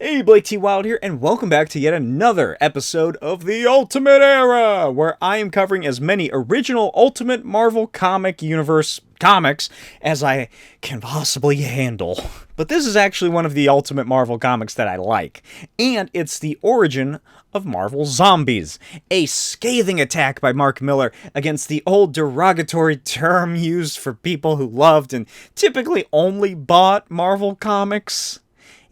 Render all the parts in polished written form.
Hey, Blake T. Wild here, and welcome back to yet another episode of the Ultimate Era, where I am covering as many original Ultimate Marvel Comic Universe comics as I can possibly handle. But this is actually one of the Ultimate Marvel comics that I like, and it's the origin of Marvel Zombies, a scathing attack by Mark Millar against the old derogatory term used for people who loved and typically only bought Marvel comics.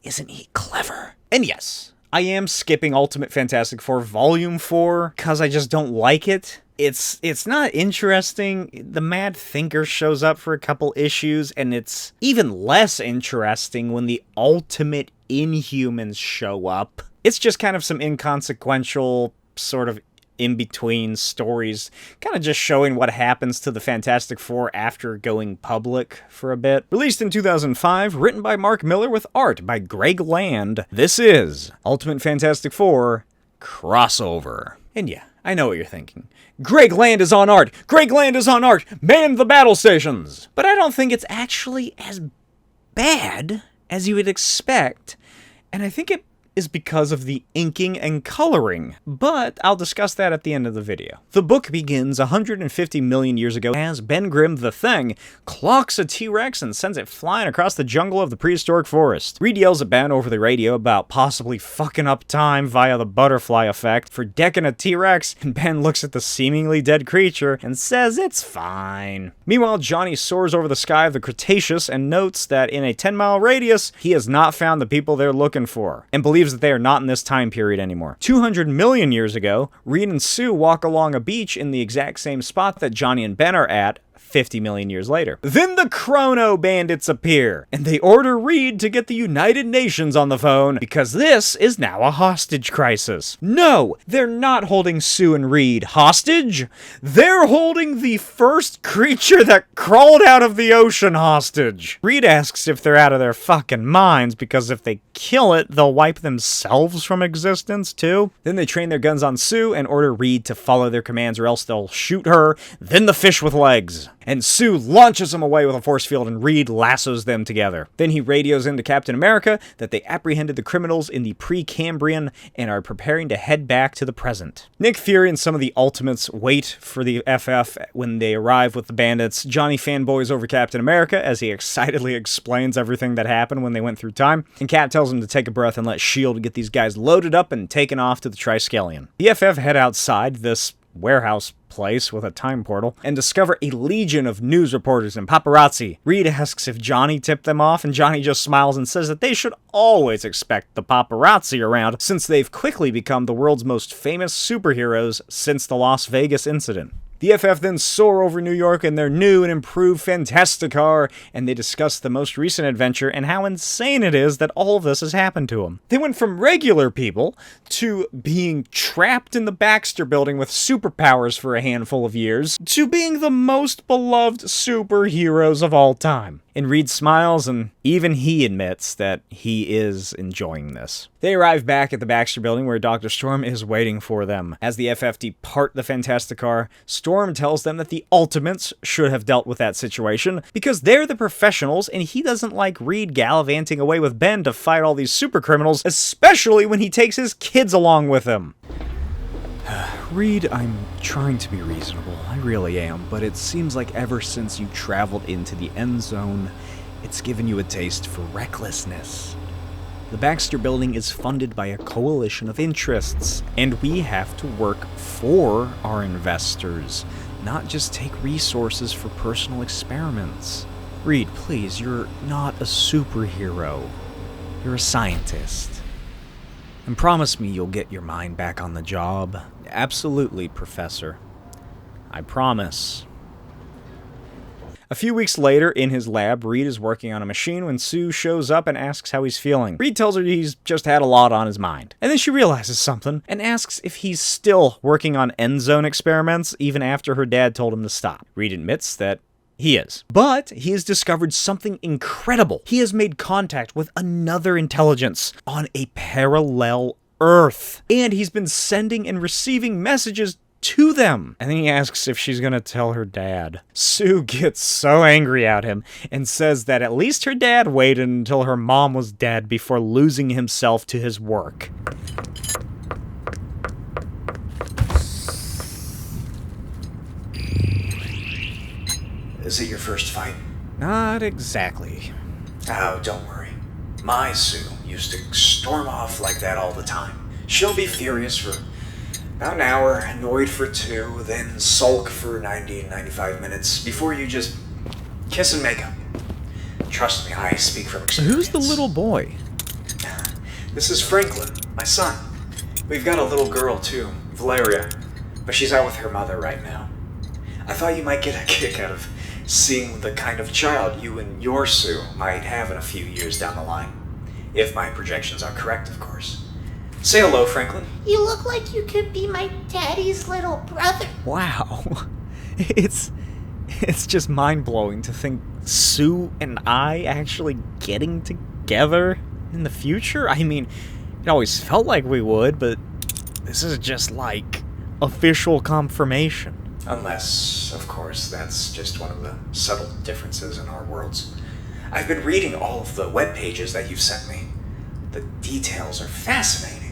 Isn't he clever? And yes, I am skipping Ultimate Fantastic Four Volume 4 because I just don't like it. It's not interesting. The Mad Thinker shows up for a couple issues, and it's even less interesting when the Ultimate Inhumans show up. It's just kind of some inconsequential sort of in-between stories, kind of just showing what happens to the Fantastic Four after going public for a bit. Released in 2005, written by Mark Millar with art by Greg Land, this is Ultimate Fantastic Four Crossover. And yeah, I know what you're thinking. Greg Land is on art! Greg Land is on art! Man the battle stations! But I don't think it's actually as bad as you would expect, and I think it is because of the inking and coloring, but I'll discuss that at the end of the video. The book begins 150 million years ago as Ben Grimm the Thing clocks a T-Rex and sends it flying across the jungle of the prehistoric forest. Reed yells at Ben over the radio about possibly fucking up time via the butterfly effect for decking a T-Rex, and Ben looks at the seemingly dead creature and says it's fine. Meanwhile, Johnny soars over the sky of the Cretaceous and notes that in a 10-mile radius, he has not found the people they're looking for, and believes that they are not in this time period anymore. 200 million years ago, Reed and Sue walk along a beach in the exact same spot that Johnny and Ben are at 50 million years later. Then the Chrono Bandits appear, and they order Reed to get the United Nations on the phone because this is now a hostage crisis. No, they're not holding Sue and Reed hostage. They're holding the first creature that crawled out of the ocean hostage. Reed asks if they're out of their fucking minds because if they kill it, they'll wipe themselves from existence too. Then they train their guns on Sue and order Reed to follow their commands or else they'll shoot her, then the fish with legs. And Sue launches them away with a force field and Reed lassos them together. Then he radios into Captain America that they apprehended the criminals in the Precambrian and are preparing to head back to the present. Nick Fury and some of the Ultimates wait for the FF when they arrive with the bandits. Johnny fanboys over Captain America as he excitedly explains everything that happened when they went through time, and Cap tells him to take a breath and let S.H.I.E.L.D. get these guys loaded up and taken off to the Triskelion. The FF head outside this warehouse place with a time portal and discover a legion of news reporters and paparazzi. Reed asks if Johnny tipped them off, and Johnny just smiles and says that they should always expect the paparazzi around since they've quickly become the world's most famous superheroes since the Las Vegas incident. The FF then soar over New York in their new and improved Fantasticar, and they discuss the most recent adventure and how insane it is that all of this has happened to them. They went from regular people to being trapped in the Baxter Building with superpowers for a handful of years, to being the most beloved superheroes of all time. And Reed smiles, and even he admits that he is enjoying this. They arrive back at the Baxter Building where Dr. Storm is waiting for them. As the FF depart the Fantasticar, Storm tells them that the Ultimates should have dealt with that situation because they're the professionals and he doesn't like Reed gallivanting away with Ben to fight all these super criminals, especially when he takes his kids along with him. Reed, I'm trying to be reasonable, I really am, but it seems like ever since you traveled into the end zone, it's given you a taste for recklessness. The Baxter Building is funded by a coalition of interests, and we have to work for our investors, not just take resources for personal experiments. Reed, please, you're not a superhero. You're a scientist. And promise me you'll get your mind back on the job. Absolutely, Professor. I promise. A few weeks later, in his lab, Reed is working on a machine when Sue shows up and asks how he's feeling. Reed tells her he's just had a lot on his mind. And then she realizes something and asks if he's still working on end zone experiments even after her dad told him to stop. Reed admits that he is. But he has discovered something incredible. He has made contact with another intelligence on a parallel Earth. And he's been sending and receiving messages to them. And then he asks if she's gonna tell her dad. Sue gets so angry at him and says that at least her dad waited until her mom was dead before losing himself to his work. Is it your first fight? Not exactly. Oh, don't worry. My Sue used to storm off like that all the time. She'll be furious for about an hour, annoyed for 2, then sulk for 90, 95 minutes before you just kiss and make up. Trust me, I speak from experience. Who's the little boy? This is Franklin, my son. We've got a little girl too, Valeria, but she's out with her mother right now. I thought you might get a kick out of seeing the kind of child you and your Sue might have in a few years down the line. If my projections are correct, of course. Say hello, Franklin. You look like you could be my daddy's little brother. Wow. It's just mind-blowing to think Sue and I actually getting together in the future. I mean, it always felt like we would, but this is just like official confirmation. Unless, of course, that's just one of the subtle differences in our worlds. I've been reading all of the web pages that you've sent me. The details are fascinating.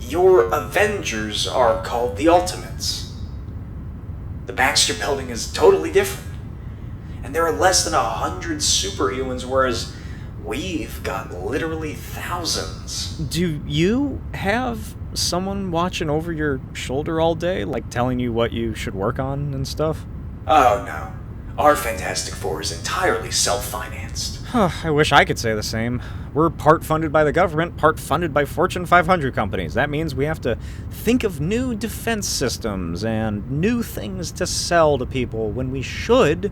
Your Avengers are called the Ultimates. The Baxter building is totally different. And there are less than 100 superhumans, whereas we've got literally thousands. Do you have someone watching over your shoulder all day, like telling you what you should work on and stuff? Oh no. Our Fantastic Four is entirely self-financed. I wish I could say the same. We're part funded by the government, part funded by Fortune 500 companies. That means we have to think of new defense systems and new things to sell to people when we should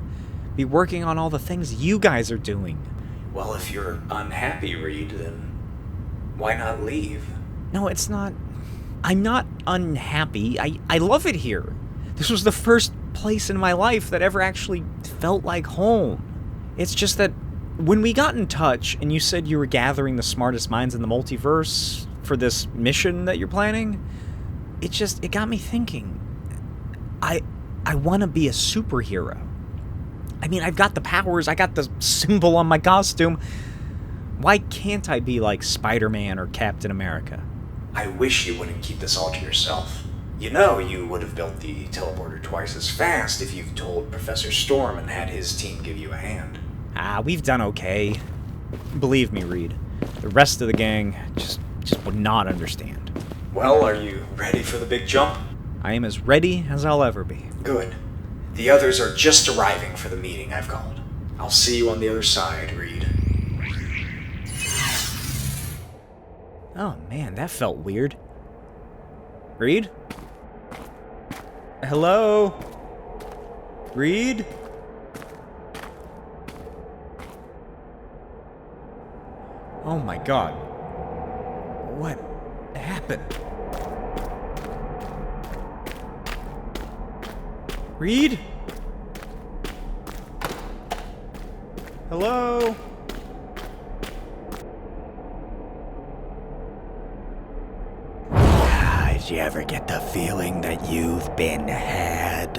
be working on all the things you guys are doing. Well, if you're unhappy, Reed, then why not leave? No, it's not. I'm not unhappy. I love it here. This was the first place in my life that ever actually felt like home. It's just that when we got in touch and you said you were gathering the smartest minds in the multiverse for this mission that you're planning, it got me thinking. I want to be a superhero. I mean, I've got the powers, I got the symbol on my costume. Why can't I be like Spider-Man or Captain America? I wish you wouldn't keep this all to yourself. You know you would have built the teleporter twice as fast if you've told Professor Storm and had his team give you a hand. We've done okay. Believe me, Reed. The rest of the gang just would not understand. Well, are you ready for the big jump? I am as ready as I'll ever be. Good. The others are just arriving for the meeting I've called. I'll see you on the other side, Reed. Oh man, that felt weird. Reed? Hello? Reed? Oh my god. What happened? Reed? Hello? Did you ever get the feeling that you've been had?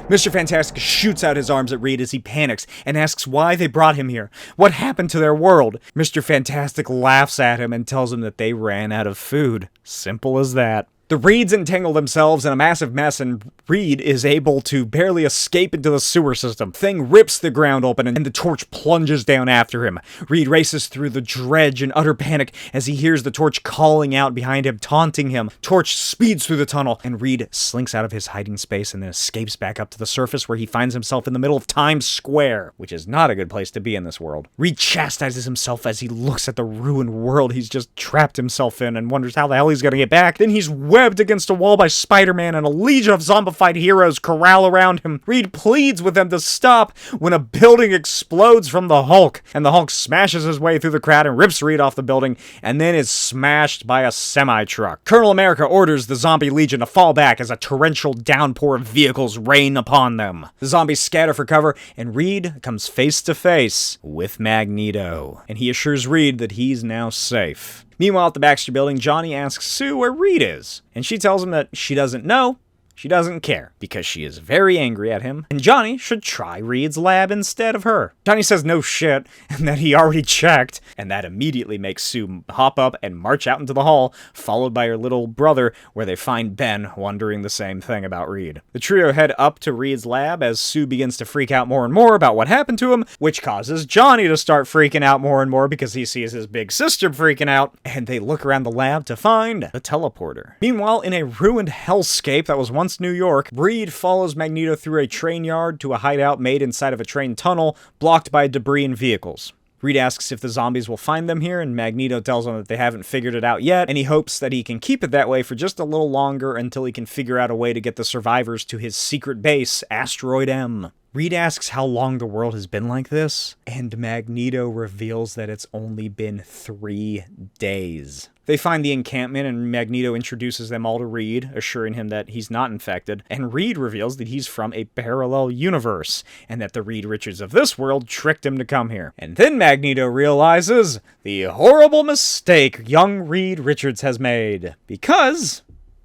Mr. Fantastic shoots out his arms at Reed as he panics and asks why they brought him here. What happened to their world? Mr. Fantastic laughs at him and tells him that they ran out of food. Simple as that. The Reeds entangle themselves in a massive mess, and Reed is able to barely escape into the sewer system. Thing rips the ground open, and the Torch plunges down after him. Reed races through the dredge in utter panic as he hears the Torch calling out behind him, taunting him. Torch speeds through the tunnel, and Reed slinks out of his hiding space and then escapes back up to the surface, where he finds himself in the middle of Times Square, which is not a good place to be in this world. Reed chastises himself as he looks at the ruined world he's just trapped himself in and wonders how the hell he's gonna get back. Then he's webbed against a wall by Spider-Man, and a legion of zombified heroes corral around him. Reed pleads with them to stop when a building explodes from the Hulk, and the Hulk smashes his way through the crowd and rips Reed off the building, and then is smashed by a semi-truck. Colonel America orders the zombie legion to fall back as a torrential downpour of vehicles rain upon them. The zombies scatter for cover, and Reed comes face to face with Magneto, and he assures Reed that he's now safe. Meanwhile, at the Baxter building, Johnny asks Sue where Reed is, and she tells him that she doesn't know. She doesn't care, because she is very angry at him, and Johnny should try Reed's lab instead of her. Johnny says no shit, and that he already checked, and that immediately makes Sue hop up and march out into the hall, followed by her little brother, where they find Ben wondering the same thing about Reed. The trio head up to Reed's lab as Sue begins to freak out more and more about what happened to him, which causes Johnny to start freaking out more and more because he sees his big sister freaking out, and they look around the lab to find the teleporter. Meanwhile, in a ruined hellscape that was once New York, Reed follows Magneto through a train yard to a hideout made inside of a train tunnel, blocked by debris and vehicles. Reed asks if the zombies will find them here, and Magneto tells him that they haven't figured it out yet, and he hopes that he can keep it that way for just a little longer until he can figure out a way to get the survivors to his secret base, Asteroid M. Reed asks how long the world has been like this, and Magneto reveals that it's only been 3 days. They find the encampment, and Magneto introduces them all to Reed, assuring him that he's not infected, and Reed reveals that he's from a parallel universe, and that the Reed Richards of this world tricked him to come here. And then Magneto realizes the horrible mistake young Reed Richards has made, because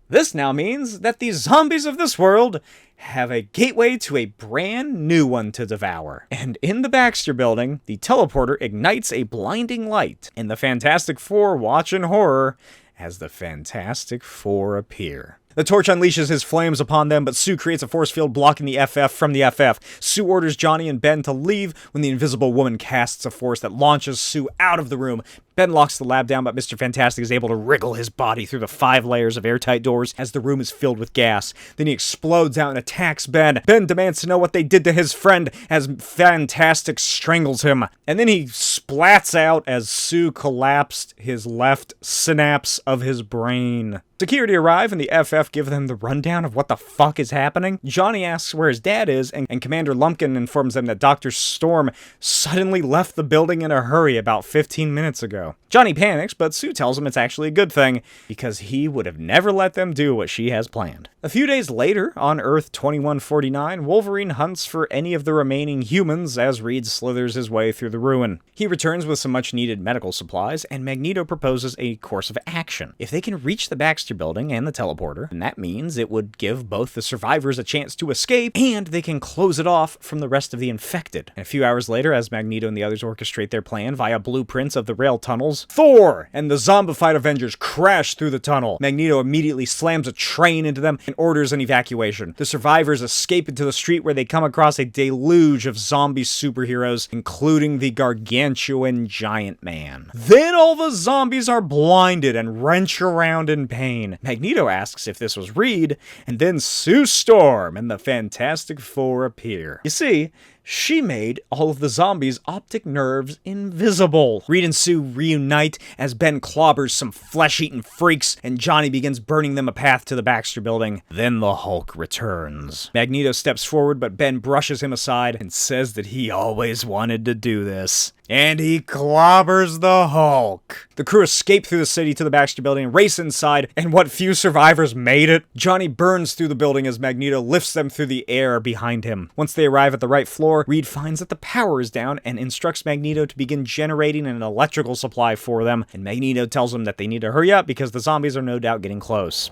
this now means that the zombies of this world have a gateway to a brand new one to devour. And in the Baxter building, the teleporter ignites a blinding light, and the Fantastic Four watch in horror as the Fantastic Four appear. The torch unleashes his flames upon them, but Sue creates a force field blocking the FF from the FF. Sue orders Johnny and Ben to leave when the Invisible Woman casts a force that launches Sue out of the room. Ben locks the lab down, but Mr. Fantastic is able to wriggle his body through the 5 layers of airtight doors as the room is filled with gas. Then he explodes out and attacks Ben. Ben demands to know what they did to his friend as Fantastic strangles him. And then he splats out as Sue collapsed his left synapse of his brain. Security arrive and the FF give them the rundown of what the fuck is happening. Johnny asks where his dad is, and Commander Lumpkin informs them that Dr. Storm suddenly left the building in a hurry about 15 minutes ago. Johnny panics, but Sue tells him it's actually a good thing, because he would have never let them do what she has planned. A few days later, on Earth 2149, Wolverine hunts for any of the remaining humans as Reed slithers his way through the ruin. He returns with some much-needed medical supplies, and Magneto proposes a course of action. If they can reach the Baxter building and the teleporter, and that means it would give both the survivors a chance to escape, and they can close it off from the rest of the infected. And a few hours later, as Magneto and the others orchestrate their plan via blueprints of the rail tunnels, Thor and the zombified Avengers crash through the tunnel. Magneto immediately slams a train into them and orders an evacuation. The survivors escape into the street where they come across a deluge of zombie superheroes, including the gargantuan Giant Man. Then all the zombies are blinded and wrench around in pain. Magneto asks if this was Reed, and then Sue Storm and the Fantastic Four appear. You see, she made all of the zombies' optic nerves invisible. Reed and Sue reunite as Ben clobbers some flesh-eating freaks, and Johnny begins burning them a path to the Baxter building. Then the Hulk returns. Magneto steps forward, but Ben brushes him aside and says that he always wanted to do this. And he clobbers the Hulk. The crew escape through the city to the Baxter building and race inside, and what few survivors made it. Johnny burns through the building as Magneto lifts them through the air behind him. Once they arrive at the right floor, Reed finds that the power is down and instructs Magneto to begin generating an electrical supply for them, and Magneto tells them that they need to hurry up because the zombies are no doubt getting close.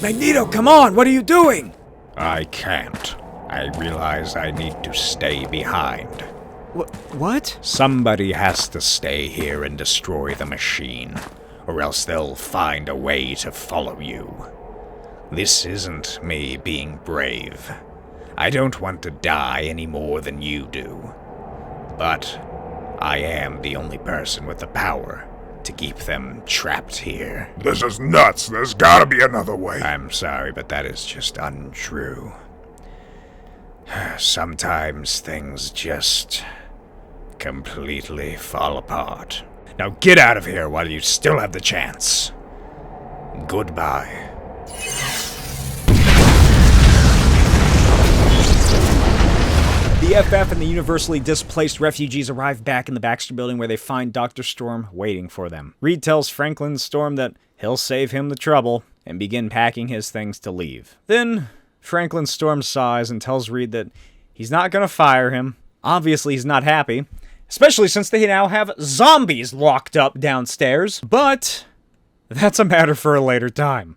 Magneto, come on! What are you doing? I can't. I realize I need to stay behind. What? Somebody has to stay here and destroy the machine, or else they'll find a way to follow you. This isn't me being brave. I don't want to die any more than you do. But I am the only person with the power to keep them trapped here. This is nuts. There's gotta be another way. I'm sorry, but that is just untrue. Sometimes things just completely fall apart. Now get out of here while you still have the chance. Goodbye. The FF and the universally displaced refugees arrive back in the Baxter building where they find Dr. Storm waiting for them. Reed tells Franklin Storm that he'll save him the trouble and begin packing his things to leave. Then Franklin Storm sighs and tells Reed that he's not going to fire him. Obviously he's not happy, especially since they now have zombies locked up downstairs. But that's a matter for a later time,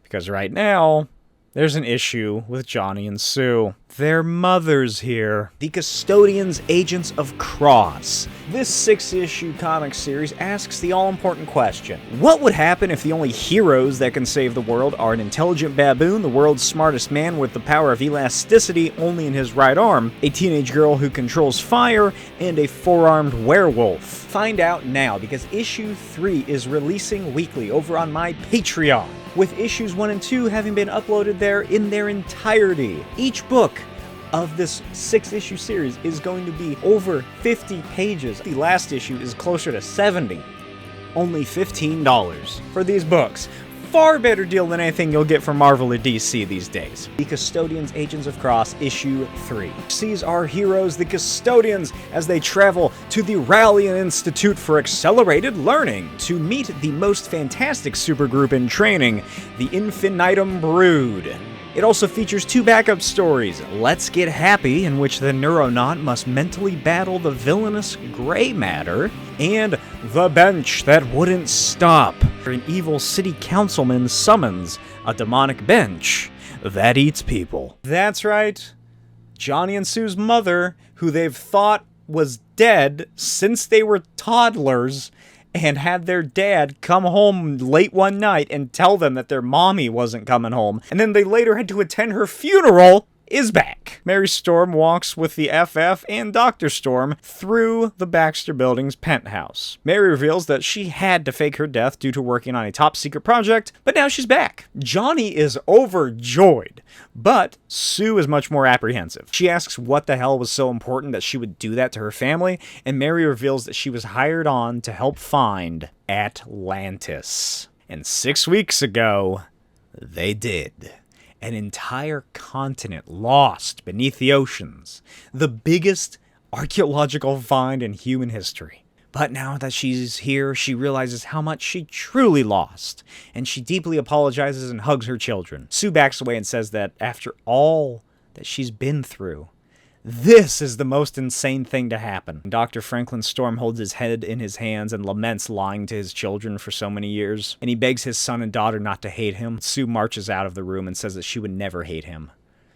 because right now there's an issue with Johnny and Sue. Their mother's here. The Custodians, Agents of Cross. This 6-issue comic series asks the all-important question. What would happen if the only heroes that can save the world are an intelligent baboon, the world's smartest man with the power of elasticity only in his right arm, a teenage girl who controls fire, and a 4-armed werewolf? Find out now, because issue 3 is releasing weekly over on my Patreon, with issues 1 and 2 having been uploaded there in their entirety. Each book of this 6-issue series is going to be over 50 pages. The last issue is closer to 70. Only $15 for these books. Far better deal than anything you'll get from Marvel or DC these days. The Custodians, Agents of Cross, issue 3 sees our heroes, the Custodians, as they travel to the Rallian Institute for Accelerated Learning to meet the most fantastic supergroup in training, the Infinitum Brood. It also features 2 backup stories, Let's Get Happy, in which the Neuronaut must mentally battle the villainous Gray Matter, and The Bench That Wouldn't Stop. An evil city councilman summons a demonic bench that eats people. That's right, Johnny and Sue's mother, who they've thought was dead since they were toddlers, and had their dad come home late one night and tell them that their mommy wasn't coming home, and then they later had to attend her funeral, is back. Mary Storm walks with the FF and Dr. Storm through the Baxter Building's penthouse. Mary reveals that she had to fake her death due to working on a top-secret project, but now she's back. Johnny is overjoyed, but Sue is much more apprehensive. She asks what the hell was so important that she would do that to her family, and Mary reveals that she was hired on to help find Atlantis. And 6 weeks ago, they did. An entire continent lost beneath the oceans. The biggest archaeological find in human history. But now that she's here, she realizes how much she truly lost, and she deeply apologizes and hugs her children. Sue backs away and says that after all that she's been through, this is the most insane thing to happen. Dr. Franklin Storm holds his head in his hands and laments lying to his children for so many years, and he begs his son and daughter not to hate him. Sue marches out of the room and says that she would never hate him,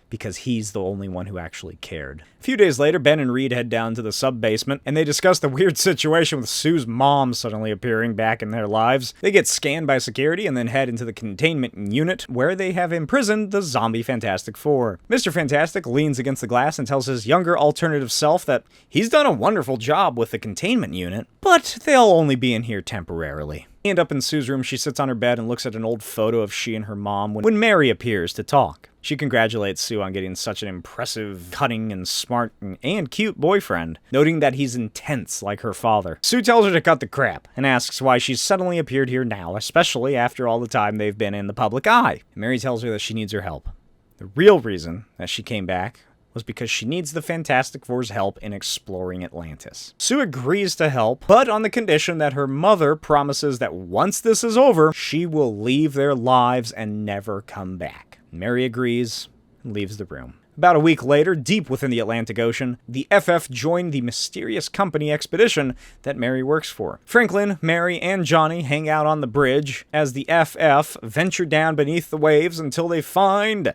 because he's the only one who actually cared. A few days later, Ben and Reed head down to the sub-basement, and they discuss the weird situation with Sue's mom suddenly appearing back in their lives. They get scanned by security and then head into the containment unit, where they have imprisoned the zombie Fantastic Four. Mr. Fantastic leans against the glass and tells his younger alternative self that he's done a wonderful job with the containment unit, but they'll only be in here temporarily. And up in Sue's room, she sits on her bed and looks at an old photo of she and her mom when Mary appears to talk. She congratulates Sue on getting such an impressive, cunning, and smart and cute boyfriend, noting that he's intense like her father. Sue tells her to cut the crap and asks why she's suddenly appeared here now, especially after all the time they've been in the public eye. Mary tells her that she needs her help. The real reason that she came back was because she needs the Fantastic Four's help in exploring Atlantis. Sue agrees to help, but on the condition that her mother promises that once this is over, she will leave their lives and never come back. Mary agrees and leaves the room. About a week later, deep within the Atlantic Ocean, the FF join the mysterious company expedition that Mary works for. Franklin, Mary, and Johnny hang out on the bridge as the FF venture down beneath the waves until they find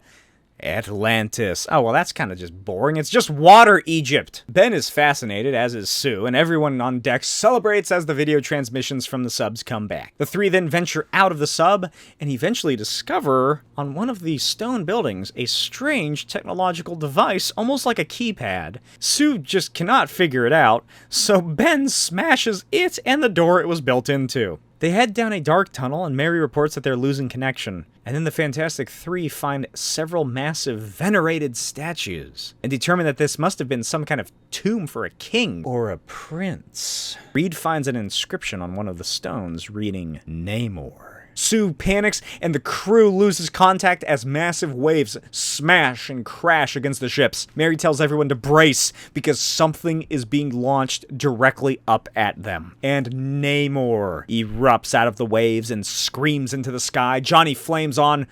Atlantis. Oh, well, that's kind of just boring. It's just water Egypt. Ben is fascinated, as is Sue, and everyone on deck celebrates as the video transmissions from the subs come back. The three then venture out of the sub and eventually discover on one of the stone buildings a strange technological device, almost like a keypad. Sue just cannot figure it out, so Ben smashes it and the door it was built into. They head down a dark tunnel, and Mary reports that they're losing connection. And then the Fantastic Three find several massive venerated statues, and determine that this must have been some kind of tomb for a king or a prince. Reed finds an inscription on one of the stones reading Namor. Sue panics, and the crew loses contact as massive waves smash and crash against the ships. Mary tells everyone to brace, because something is being launched directly up at them. And Namor erupts out of the waves and screams into the sky. Johnny flames on.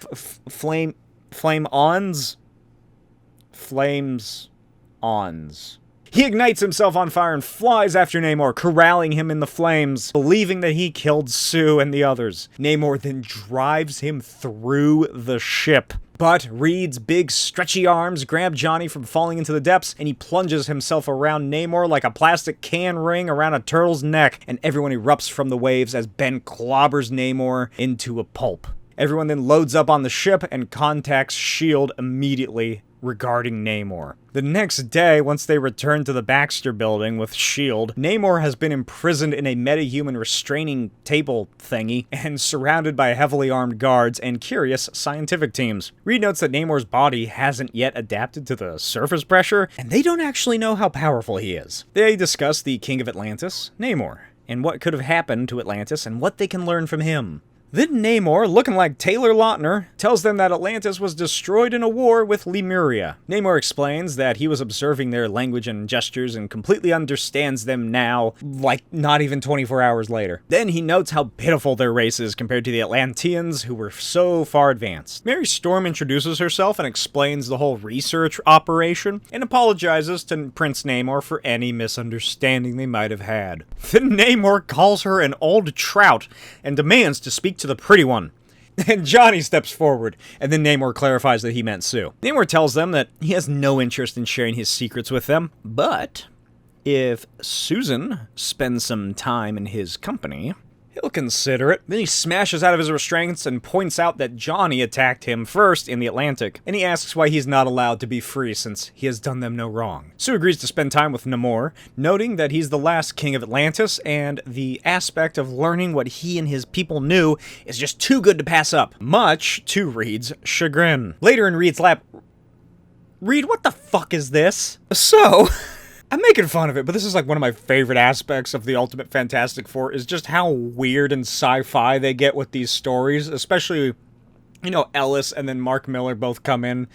Flames ons. He ignites himself on fire and flies after Namor, corralling him in the flames, believing that he killed Sue and the others. Namor then drives him through the ship, But Reed's big stretchy arms grab Johnny from falling into the depths, and he plunges himself around Namor like a plastic can ring around a turtle's neck, and everyone erupts from the waves as Ben clobbers Namor into a pulp. Everyone then loads up on the ship and contacts S.H.I.E.L.D. immediately regarding Namor. The next day, once they return to the Baxter building with S.H.I.E.L.D., Namor has been imprisoned in a metahuman restraining table thingy and surrounded by heavily armed guards and curious scientific teams. Reed notes that Namor's body hasn't yet adapted to the surface pressure, and they don't actually know how powerful he is. They discuss the King of Atlantis, Namor, and what could have happened to Atlantis and what they can learn from him. Then Namor, looking like Taylor Lautner, tells them that Atlantis was destroyed in a war with Lemuria. Namor explains that he was observing their language and gestures and completely understands them now, like not even 24 hours later. Then he notes how pitiful their race is compared to the Atlanteans, who were so far advanced. Mary Storm introduces herself and explains the whole research operation, and apologizes to Prince Namor for any misunderstanding they might have had. Then Namor calls her an old trout and demands to speak to the pretty one. And Johnny steps forward, and then Namor clarifies that he meant Sue. Namor tells them that he has no interest in sharing his secrets with them, but if Susan spends some time in his company, he'll consider it. Then he smashes out of his restraints and points out that Johnny attacked him first in the Atlantic, and he asks why he's not allowed to be free since he has done them no wrong. Sue agrees to spend time with Namor, noting that he's the last king of Atlantis, and the aspect of learning what he and his people knew is just too good to pass up, much to Reed's chagrin. Later in Reed's lab, Reed, what the fuck is this? So... I'm making fun of it, but this is like one of my favorite aspects of the Ultimate Fantastic Four is just how weird and sci-fi they get with these stories, especially, you know, Ellis and then Mark Miller both come in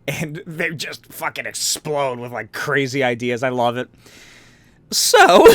and they just fucking explode with like crazy ideas. I love it. So,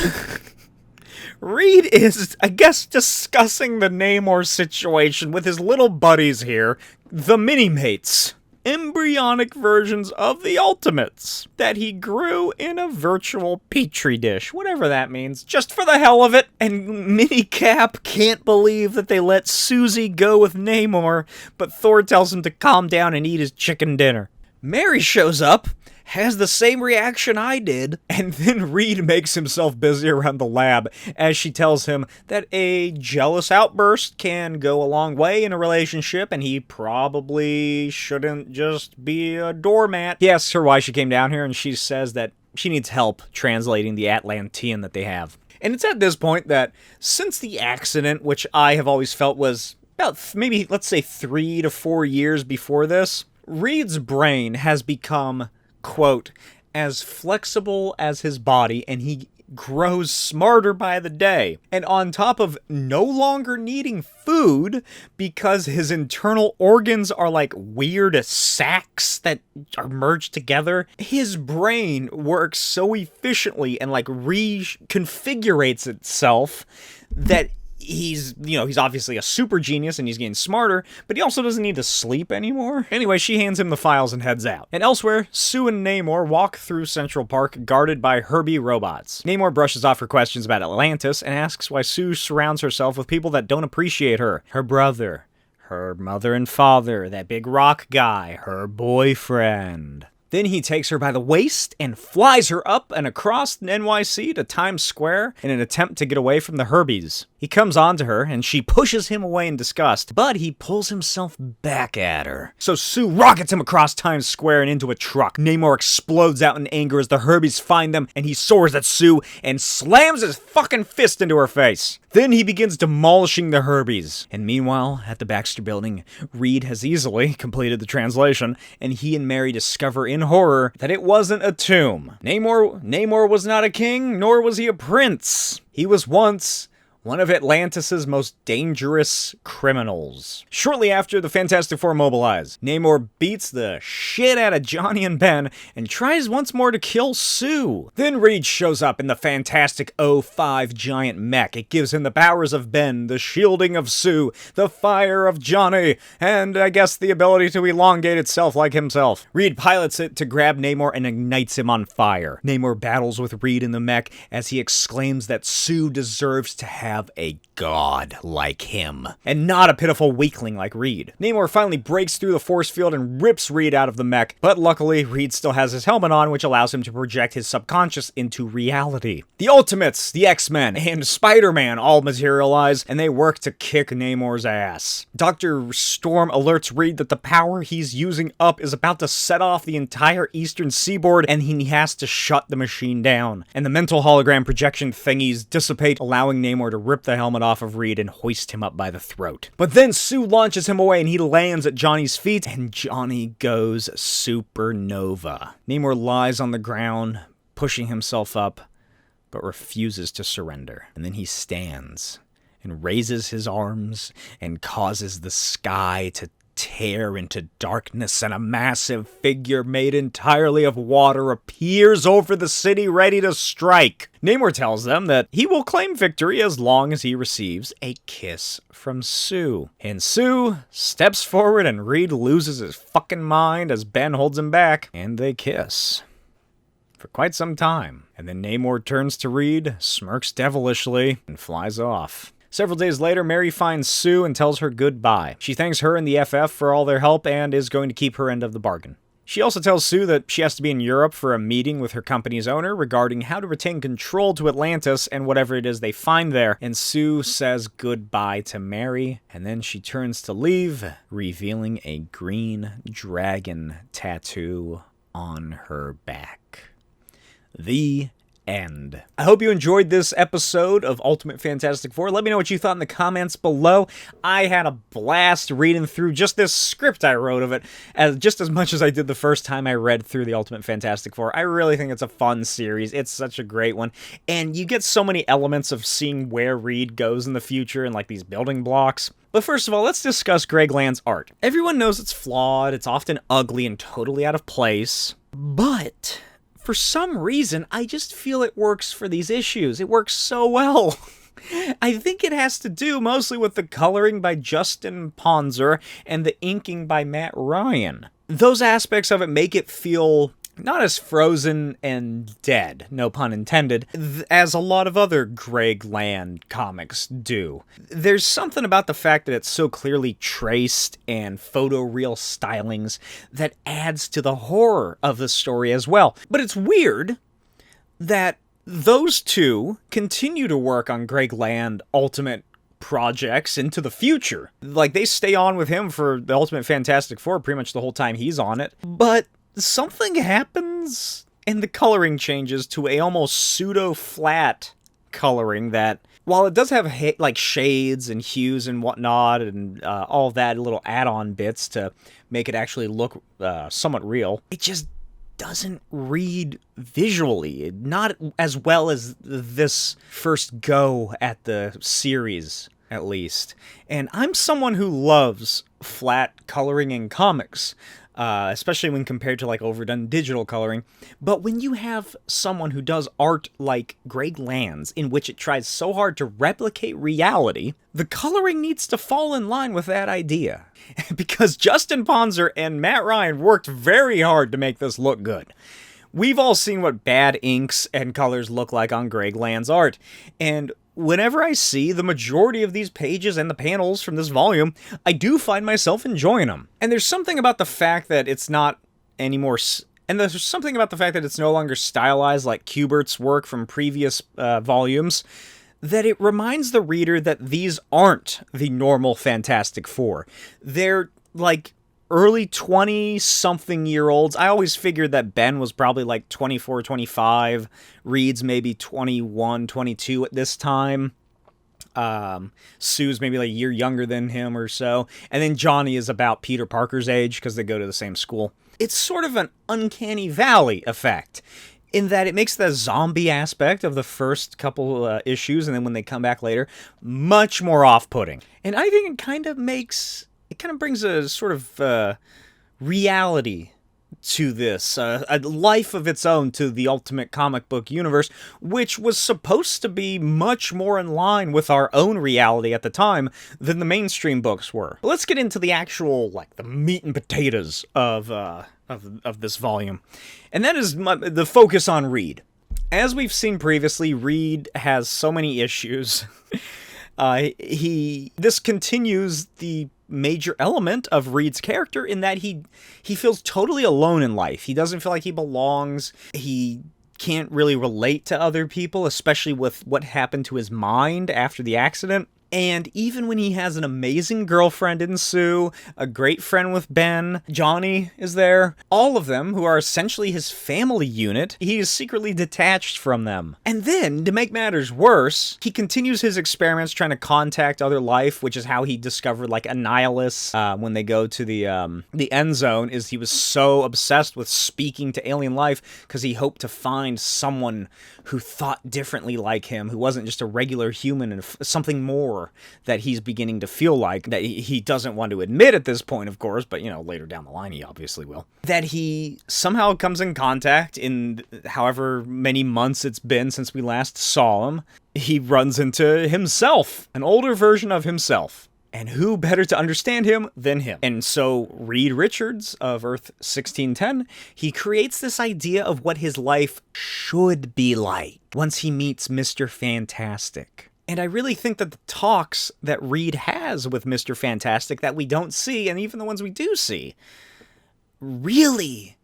Reed is, I guess, discussing the Namor situation with his little buddies here, the Mini-Mates. Embryonic versions of the Ultimates that he grew in a virtual petri dish, whatever that means, just for the hell of it. And Minicap can't believe that they let Susie go with Namor, but Thor tells him to calm down and eat his chicken dinner. Mary shows up, has the same reaction I did, and then Reed makes himself busy around the lab as she tells him that a jealous outburst can go a long way in a relationship and he probably shouldn't just be a doormat. He asks her why she came down here and she says that she needs help translating the Atlantean that they have. And it's at this point that since the accident, which I have always felt was about maybe, let's say, 3 to 4 years before this, Reed's brain has become, quote, as flexible as his body, and he grows smarter by the day. And on top of no longer needing food because his internal organs are like weird sacs that are merged together, his brain works so efficiently and like reconfigurates itself that he's obviously a super genius and he's getting smarter, but he also doesn't need to sleep anymore. Anyway, she hands him the files and heads out. And elsewhere, Sue and Namor walk through Central Park guarded by Herbie robots. Namor brushes off her questions about Atlantis and asks why Sue surrounds herself with people that don't appreciate her. Her brother, her mother and father, that big rock guy, her boyfriend. Then he takes her by the waist and flies her up and across NYC to Times Square in an attempt to get away from the Herbies. He comes onto her, and she pushes him away in disgust, but he pulls himself back at her. So Sue rockets him across Times Square and into a truck. Namor explodes out in anger as the Herbies find them, and he soars at Sue and slams his fucking fist into her face. Then he begins demolishing the Herbies. And meanwhile, at the Baxter building, Reed has easily completed the translation, and he and Mary discover in horror that it wasn't a tomb. Namor was not a king, nor was he a prince. He was once one of Atlantis' most dangerous criminals. Shortly after the Fantastic Four mobilize, Namor beats the shit out of Johnny and Ben and tries once more to kill Sue. Then Reed shows up in the Fantastic 05 giant mech. It gives him the powers of Ben, the shielding of Sue, the fire of Johnny, and I guess the ability to elongate itself like himself. Reed pilots it to grab Namor and ignites him on fire. Namor battles with Reed in the mech as he exclaims that Sue deserves to have a god like him. And not a pitiful weakling like Reed. Namor finally breaks through the force field and rips Reed out of the mech, but luckily Reed still has his helmet on, which allows him to project his subconscious into reality. The Ultimates, the X-Men, and Spider-Man all materialize, and they work to kick Namor's ass. Dr. Storm alerts Reed that the power he's using up is about to set off the entire eastern seaboard, and he has to shut the machine down. And the mental hologram projection thingies dissipate, allowing Namor to rip the helmet off of Reed and hoist him up by the throat. But then Sue launches him away, and he lands at Johnny's feet, and Johnny goes supernova. Namor lies on the ground, pushing himself up, but refuses to surrender. And then he stands and raises his arms and causes the sky to tear into darkness, and a massive figure made entirely of water appears over the city, ready to strike. Namor tells them that he will claim victory as long as he receives a kiss from Sue. And Sue steps forward, and Reed loses his fucking mind as Ben holds him back, and they kiss for quite some time. And then Namor turns to Reed, smirks devilishly, and flies off. Several days later, Mary finds Sue and tells her goodbye. She thanks her and the FF for all their help and is going to keep her end of the bargain. She also tells Sue that she has to be in Europe for a meeting with her company's owner regarding how to retain control to Atlantis and whatever it is they find there. And Sue says goodbye to Mary, and then she turns to leave, revealing a green dragon tattoo on her back. The end. I hope you enjoyed this episode of Ultimate Fantastic Four. Let me know what you thought in the comments below. I had a blast reading through just this script I wrote of it, just as much as I did the first time I read through the Ultimate Fantastic Four. I really think it's a fun series. It's such a great one. And you get so many elements of seeing where Reed goes in the future and like these building blocks. But first of all, let's discuss Greg Land's art. Everyone knows it's flawed, it's often ugly and totally out of place, but for some reason, I just feel it works for these issues. It works so well. I think it has to do mostly with the coloring by Justin Ponzer and the inking by Matt Ryan. Those aspects of it make it feel not as frozen and dead, no pun intended, as a lot of other Greg Land comics do. There's something about the fact that it's so clearly traced and photoreal stylings that adds to the horror of the story as well. But it's weird that those two continue to work on Greg Land Ultimate projects into the future. Like, they stay on with him for the Ultimate Fantastic Four pretty much the whole time he's on it. But something happens and the coloring changes to a almost pseudo-flat coloring that, while it does have like shades and hues and whatnot and all that little add-on bits to make it actually look somewhat real, it just doesn't read visually, not as well as this first go at the series, at least. And I'm someone who loves flat coloring in comics, especially when compared to like overdone digital coloring. But when you have someone who does art like Greg Land's, in which it tries so hard to replicate reality, the coloring needs to fall in line with that idea. Because Justin Ponzer and Matt Ryan worked very hard to make this look good. We've all seen what bad inks and colors look like on Greg Land's art, and whenever I see the majority of these pages and the panels from this volume, I do find myself enjoying them. And there's something about the fact that it's not anymore, and there's something about the fact that it's no longer stylized like Kubert's work from previous volumes, that it reminds the reader that these aren't the normal Fantastic Four. They're like early 20-something-year-olds. I always figured that Ben was probably like 24, 25. Reed's maybe 21, 22 at this time. Sue's maybe like a year younger than him or so. And then Johnny is about Peter Parker's age because they go to the same school. It's sort of an uncanny valley effect, in that it makes the zombie aspect of the first couple issues, and then when they come back later, much more off-putting. And I think it kind of brings a sort of reality to this, a life of its own to the Ultimate comic book universe, which was supposed to be much more in line with our own reality at the time than the mainstream books were. But let's get into the actual, like, the meat and potatoes of this volume. And that is the focus on Reed. As we've seen previously, Reed has so many issues. This continues the major element of Reed's character in that he feels totally alone in life. He doesn't feel like he belongs. He can't really relate to other people, especially with what happened to his mind after the accident. And even when he has an amazing girlfriend in Sue, a great friend with Ben, Johnny is there, all of them who are essentially his family unit, he is secretly detached from them. And then, to make matters worse, he continues his experiments trying to contact other life, which is how he discovered, like, Annihilus when they go to the end zone, is he was so obsessed with speaking to alien life because he hoped to find someone who thought differently like him, who wasn't just a regular human and something more that he's beginning to feel like, that he doesn't want to admit at this point, of course, but, you know, later down the line he obviously will, that he somehow comes in contact in however many months it's been since we last saw him. He runs into himself, an older version of himself. And who better to understand him than him? And so Reed Richards of Earth 1610, he creates this idea of what his life should be like once he meets Mr. Fantastic. And I really think that the talks that Reed has with Mr. Fantastic that we don't see, and even the ones we do see, really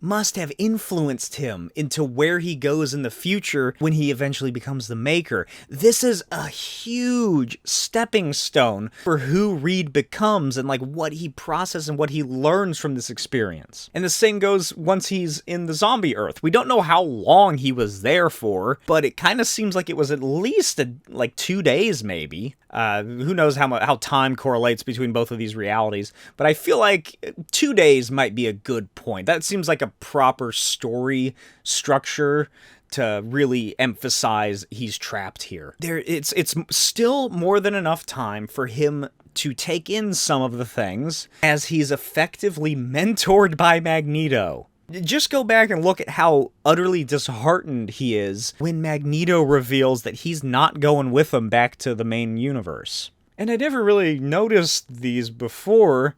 must have influenced him into where he goes in the future when he eventually becomes the Maker. This is a huge stepping stone for who Reed becomes and like what he processes and what he learns from this experience. And the same goes once he's in the zombie Earth. We don't know how long he was there for, but it kind of seems like it was at least like 2 days maybe. Who knows how time correlates between both of these realities, but I feel like 2 days might be a good point. That seems like a proper story structure to really emphasize he's trapped here. It's still more than enough time for him to take in some of the things as he's effectively mentored by Magneto. Just go back and look at how utterly disheartened he is when Magneto reveals that he's not going with him back to the main universe. And I never really noticed these before,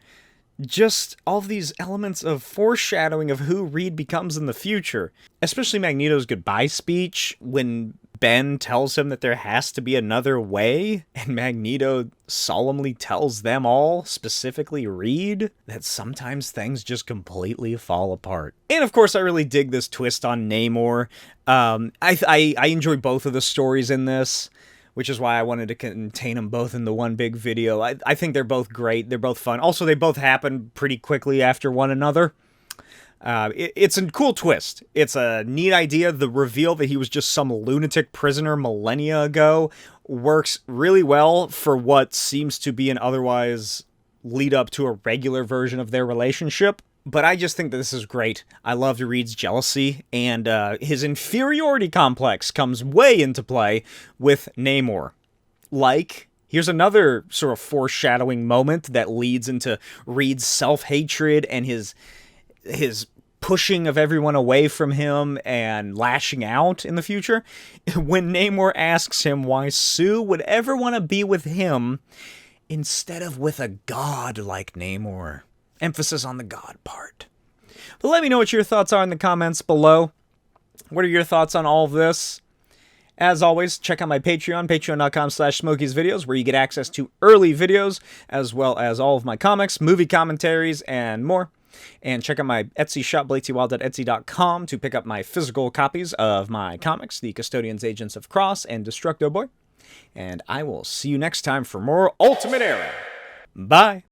just all of these elements of foreshadowing of who Reed becomes in the future. Especially Magneto's goodbye speech when Ben tells him that there has to be another way, and Magneto solemnly tells them all, specifically Reed, that sometimes things just completely fall apart. And of course, I really dig this twist on Namor. I enjoy both of the stories in this, which is why I wanted to contain them both in the one big video. I think they're both great. They're both fun. Also, they both happen pretty quickly after one another. It's a cool twist. It's a neat idea. The reveal that he was just some lunatic prisoner millennia ago works really well for what seems to be an otherwise lead up to a regular version of their relationship. But I just think that this is great. I loved Reed's jealousy, and his inferiority complex comes way into play with Namor. Here's another sort of foreshadowing moment that leads into Reed's self-hatred and his pushing of everyone away from him and lashing out in the future. When Namor asks him why Sue would ever want to be with him instead of with a god like Namor. Emphasis on the god part. But let me know what your thoughts are in the comments below. What are your thoughts on all of this? As always, check out my Patreon, patreon.com/Smokey'sVideos, where you get access to early videos, as well as all of my comics, movie commentaries, and more. And check out my Etsy shop, blatesywald.etsy.com, to pick up my physical copies of my comics, The Custodians, Agents of Cross, and Destructo Boy. And I will see you next time for more Ultimate Era. Bye!